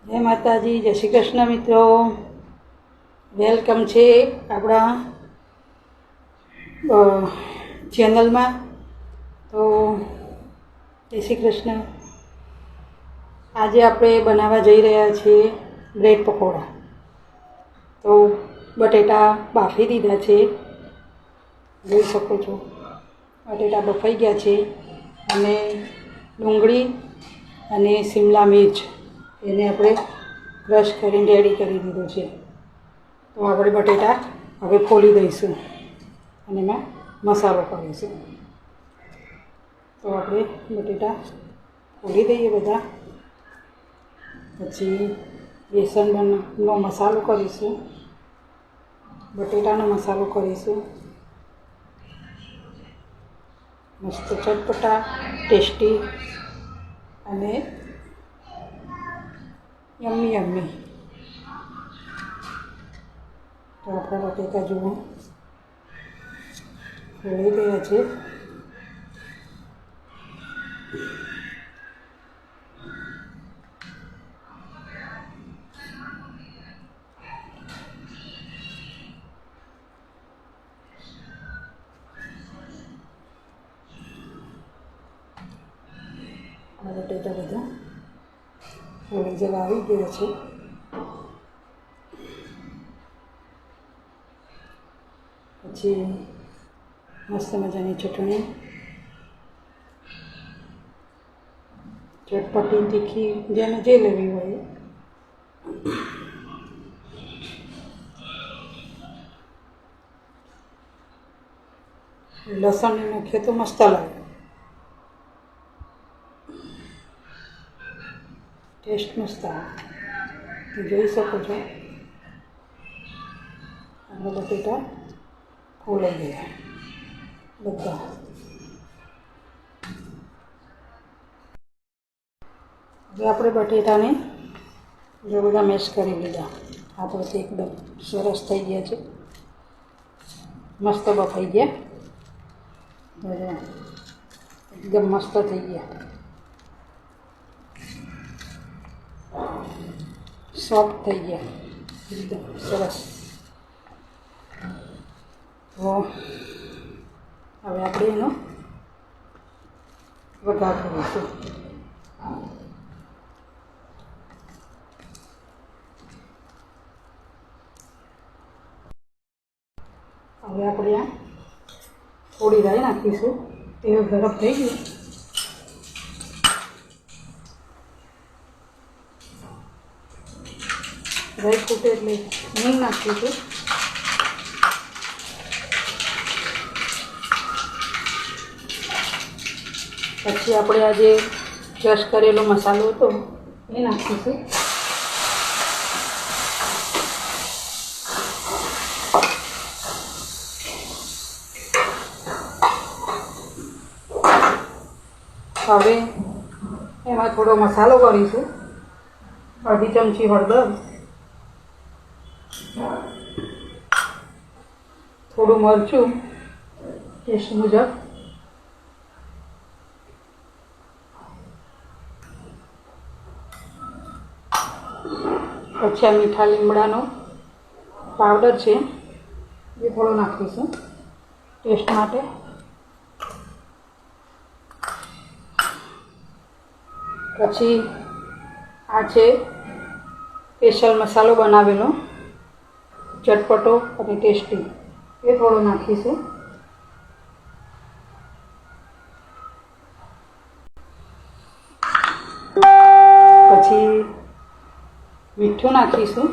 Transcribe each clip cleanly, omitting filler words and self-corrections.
જય માતાજી, જય શ્રી કૃષ્ણ મિત્રો. વેલકમ છે આપણા ચેનલમાં. તો જય શ્રી કૃષ્ણ. આજે આપણે બનાવવા જઈ રહ્યા છીએ બ્રેડ પકોડા. તો બટેટા બાફી દીધા છે, જોઈ શકો છો. બટેટા બફાઈ ગયા છે અને ડુંગળી અને શિમલા મિર્ચ એને આપણે ક્રશ કરીને રેડી કરી દીધું છે. તો આપણે બટેટા હવે ફોલી દઈશું અને એમાં મસાલો કરીશું. તો આપણે બટેટા ફોલી દઈએ બધા. પછી બેસનનો મસાલો કરીશું, બટેટાનો મસાલો કરીશું. મસ્ત ચટપટા, ટેસ્ટી અને યમ્મી યમ્મી. તો આપણા બટેકા જુઓ ફોલી ગયા છે. બટેટા બધા ફોલી જવા આવી ગયા છે. પછી મસ્ત મજાની ચટણી, ચટપટી તીખી, જેને જે લેવી હોય. લસણ નાખીએ તો મસ્ત લાગે, ટેસ્ટ મસ્ત આવે. તો જોઈ શકો છો આપણા બટેટા ફોલાઈ ગયા બધા. હવે આપણે બટેટાને જો બધા મેશ કરી લીધા. આપણથી એકદમ સરસ થઈ ગયા છે, મસ્ત બફાઈ ગયા, એકદમ મસ્ત થઈ ગયા, સોફ્ટ થઈ ગયા, એકદમ સરસ. તો હવે આપણે એનો વઘાર કરીશું. હવે આપણે આ થોડી રાઈ નાખીશું. તેલ ગરમ થઈ ગયું. રાઈ ફૂટે એટલે હિંગ નાખીશું. પછી આપણે આ જે ક્રશ કરેલો મસાલો હતો એ નાખીશું. હવે એમાં થોડો મસાલો કરીશું. અડધી ચમચી હળદર, થોડું મરચું ટેસ્ટ મુજબ, પછી આ મીઠા લીમડાનો પાવડર છે એ થોડો નાખીશું ટેસ્ટ માટે. પછી આ છે સ્પેશિયલ મસાલો બનાવેલો, ચટપટો અને ટેસ્ટી, એ થોડો નાખીશું. પછી મીઠું નાખીશું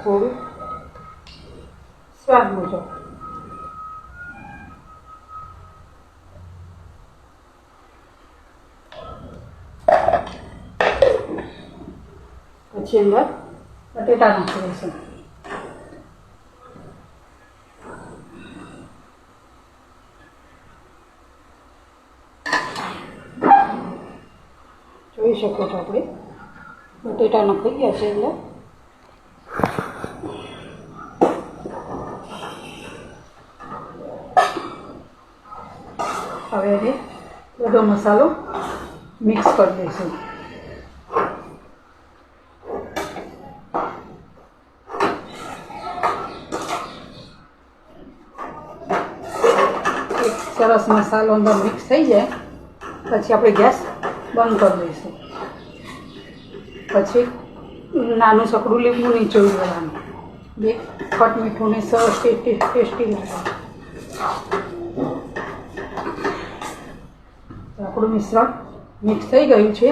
થોડું સ્વાદ મુજબ. પછી અંદર બટેટા નાખી દઈશું. જોઈ શકો છો આપણે બટેટા નાખી ગયા છે. એટલે હવે એને બધો મસાલો મિક્સ કરી દઈશું. સરસ મસાલો અંદર મિક્સ થઈ જાય પછી આપણે ગેસ બંધ કરી દઈશું. પછી નાનું સકડું લીંબુ નીચોવી દેવાનું. બે ખટ મીઠું ને સરસ ટેસ્ટી લાગે. આપણું મિશ્રણ મિક્સ થઈ ગયું છે.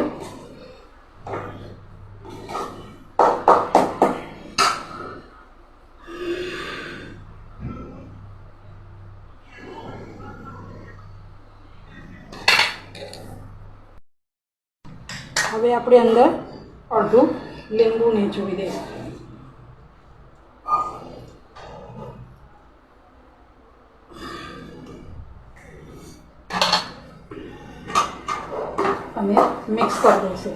હવે આપણે અંદર અડધું લીંબુ નીચોવી દઈશું. અને મિક્સ કરી દઈશું.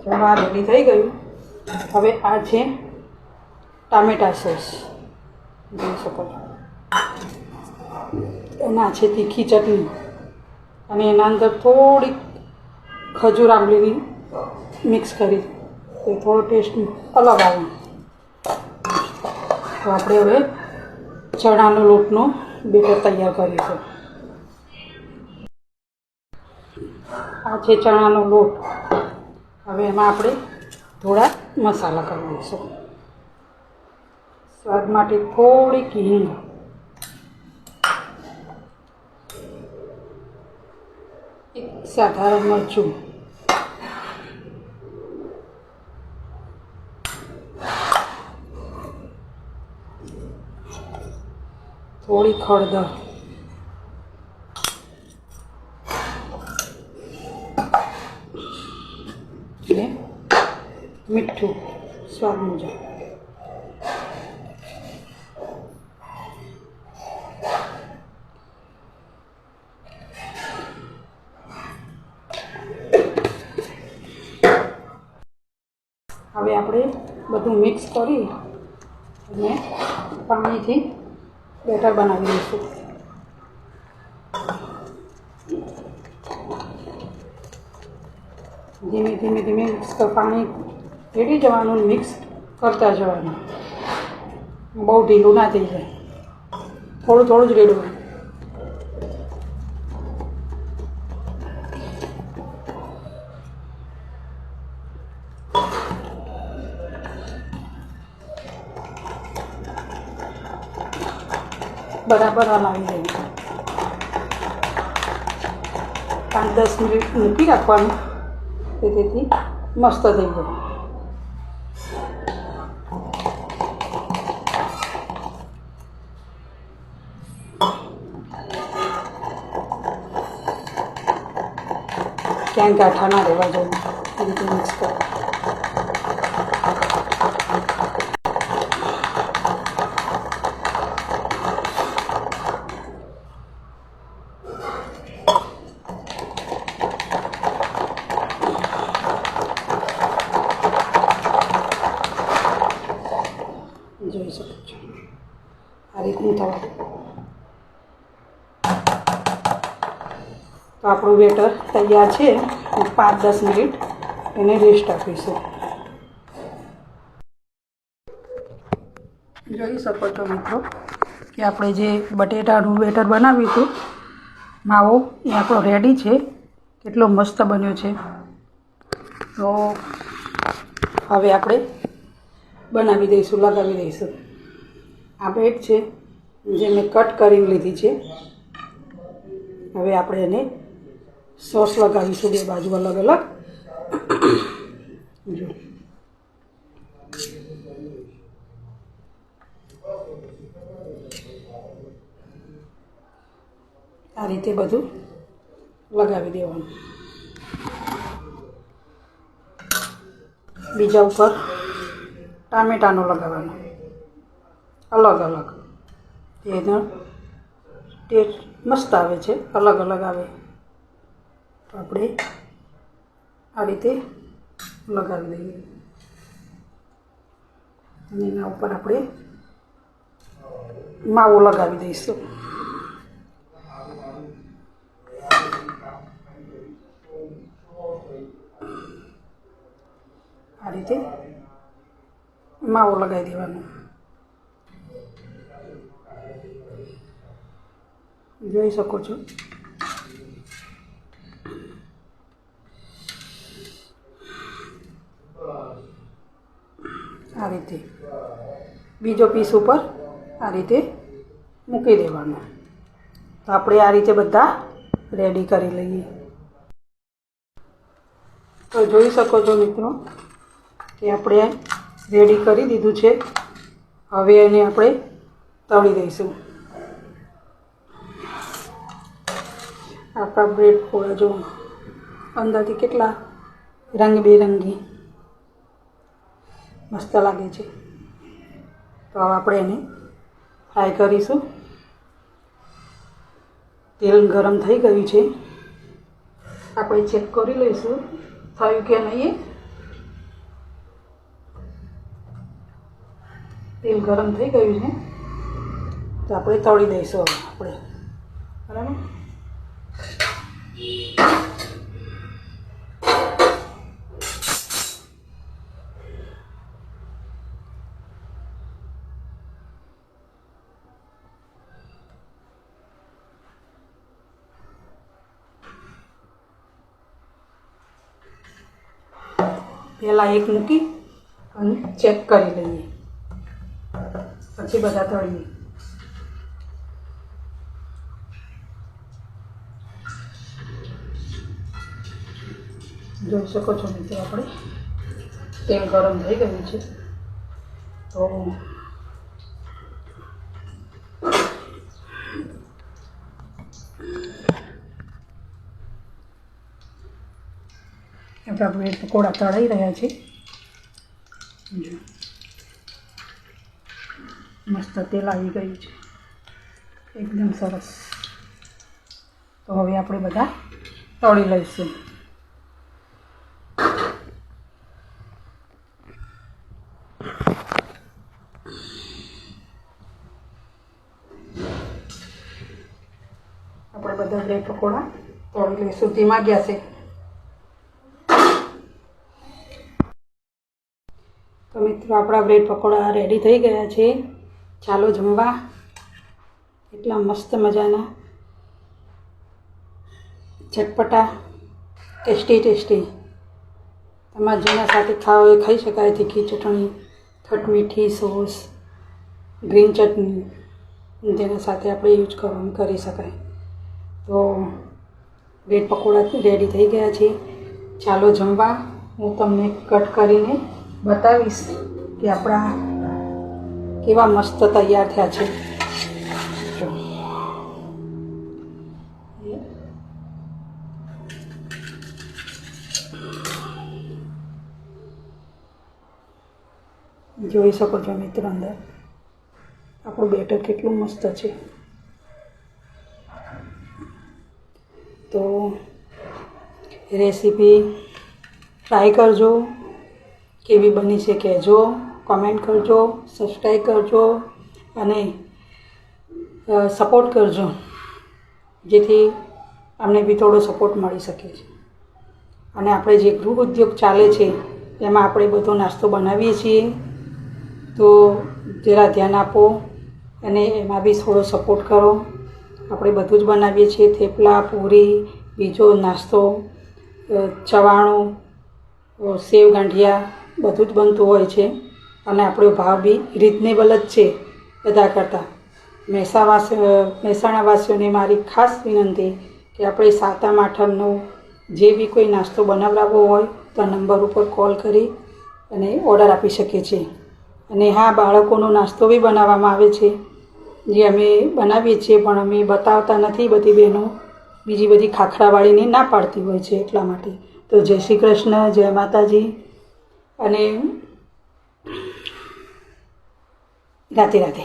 ચાલો, આ રેડી થઈ ગયું. હવે આ છે ટામેટા સોસ, જોઈ શકો છો. એના છે તીખી ચટણી અને એના અંદર થોડીક ખજૂર આંબલીની મિક્સ કરી તો થોડો ટેસ્ટ અલગ આવે. તો આપણે હવે ચણાનો લોટનો બેટર તૈયાર કરીશું. આ છે ચણાનો લોટ. હવે એમાં આપણે થોડા મસાલા કરી દઈશું. સ્વાદ માટે થોડીક હિંગ, એક સાધારણ મરચું, થોડી હળદર, ને મીઠું સ્વાદ મુજબ. હવે આપણે બધું મિક્સ કરી અને પાણીથી બેટર બનાવી દઈશું. ધીમે ધીમે ધીમે મિક્સ પાણી રેડી જવાનું, મિક્સ કરતા જવાનું. બહુ ઢીલું ના થઈ જાય, થોડું થોડું જ રેડવું. બરાબર હલાવી દઈએ. 5-10 મિનિટ મૂકી રાખવાનું, તેથી મસ્ત થઈ જાય. ક્યાંય ગાંઠા ના રહેવા જોઈએ, એ રીતે મિક્સ કરો. જોઈ શકો છો આ રીતનું થવા. તો આપણું બેટર તૈયાર છે. 5-10 મિનિટ એને રેસ્ટ આપીશું. જોઈ શકો છો મિત્રો કે આપણે જે બટેટાનું બેટર બનાવ્યું હતું, માવો એ આપણો રેડી છે. કેટલો મસ્ત બન્યો છે. તો હવે આપણે બનાવી દઈશું, લગાવી દઈશું. આ બ્રેડ છે જે મેં કટ કરીને લીધી છે. હવે આપણે એને સોસ લગાવીશું, બે બાજુ અલગ અલગ. જો આ રીતે બધું લગાવી દેવાનું. બીજા ઉપર ટામેટાનો લગાવવાનો, અલગ અલગ. એનો ટેસ્ટ મસ્ત આવે છે, અલગ અલગ આવે. તો આપણે આ રીતે લગાવી દઈએ અને એના ઉપર આપણે માવો લગાવી દઈશું. આ રીતે માવો લગાવી દેવાનો. જોઈ શકો છો. આ રીતે બીજો પીસ ઉપર આ રીતે મૂકી દેવાનો. તો આપણે આ રીતે બધા રેડી કરી લઈએ. તો જોઈ શકો છો મિત્રો કે આપણે રેડી કરી દીધું છે. હવે એને આપણે તળી દઈશું. આપણા બ્રેડ પકોડા જો અંદરથી કેટલા રંગબેરંગી મસ્ત લાગે છે. તો હવે આપણે એને ફ્રાય કરીશું. તેલ ગરમ થઈ ગયું છે. આપણે ચેક કરી લઈશું થયું કે નહીં. તેલ ગરમ થઈ ગયું છે તો આપણે તળી દઈશું. હવે આપણે બરાબર. પહેલાં એક મૂકી અને ચેક કરી લઈએ, પછી બધા તળીએ. જોઈ શકો છો મિત્રો આપણે તેલ ગરમ થઈ ગયું છે. તો આપણા બ્રેડ પકોડા તળાઈ રહ્યા છે. મસ્ત તેલ આવી ગયું છે, એકદમ સરસ. તો હવે આપણે બધા તળી લઈશું. આપણે બધા બ્રેડ પકોડા તળી લઈશું ધીમા ગેસે. તો મિત્રો આપણા બ્રેડ પકોડા રેડી થઈ ગયા છે. ચાલો જમવા. એટલા મસ્ત મજાના ચટપટા ટેસ્ટી તમારે જેના સાથે ખાવ એ ખાઈ શકાય. તીખી ચટણી, ખટમીઠી સોસ, ગ્રીન ચટણી તેના સાથે આપણે યુઝ કરી શકાય. તો બ્રેડ પકોડા રેડી થઈ ગયા છે. ચાલો જમવા. હું તમને કટ કરીને બતાવીશ કે આપણા કેવા મસ્ત તૈયાર થયા છે. જોઈ શકો છો મિત્રો અંદર આપણું બેટર કેટલું મસ્ત છે. તો રેસીપી ટ્રાય કરજો. કેવી બની છે કહેજો, કમેન્ટ કરજો, સબસ્ક્રાઈબ કરજો અને સપોર્ટ કરજો, જેથી અમને બી થોડો સપોર્ટ મળી શકે છે. અને આપણે જે ગૃહ ઉદ્યોગ ચાલે છે એમાં આપણે બધો નાસ્તો બનાવીએ છીએ. તો જરા ધ્યાન આપો અને એમાં બી થોડો સપોર્ટ કરો. આપણે બધું જ બનાવીએ છીએ. થેપલા, પૂરી, બીજો નાસ્તો, ચવાણું, સેવ ગાંઠિયા બધું જ બનતું હોય છે. અને આપણો ભાવ બી રિઝનેબલ જ છે બધા કરતાં. મહેસાણાવાસીઓને મારી ખાસ વિનંતી કે આપણે સાતમ આઠમનો જે બી કોઈ નાસ્તો બનાવડાવવો હોય તો આ નંબર ઉપર કોલ કરી અને ઓર્ડર આપી શકીએ છીએ. અને હા, બાળકોનો નાસ્તો બી બનાવવામાં આવે છે, જે અમે બનાવીએ છીએ, પણ અમે બતાવતા નથી. બધી બહેનો બીજી બધી ખાખરાવાળીને ના પાડતી હોય છે એટલા માટે. તો જય શ્રી કૃષ્ણ, જય માતાજી અને રાધે રાધે.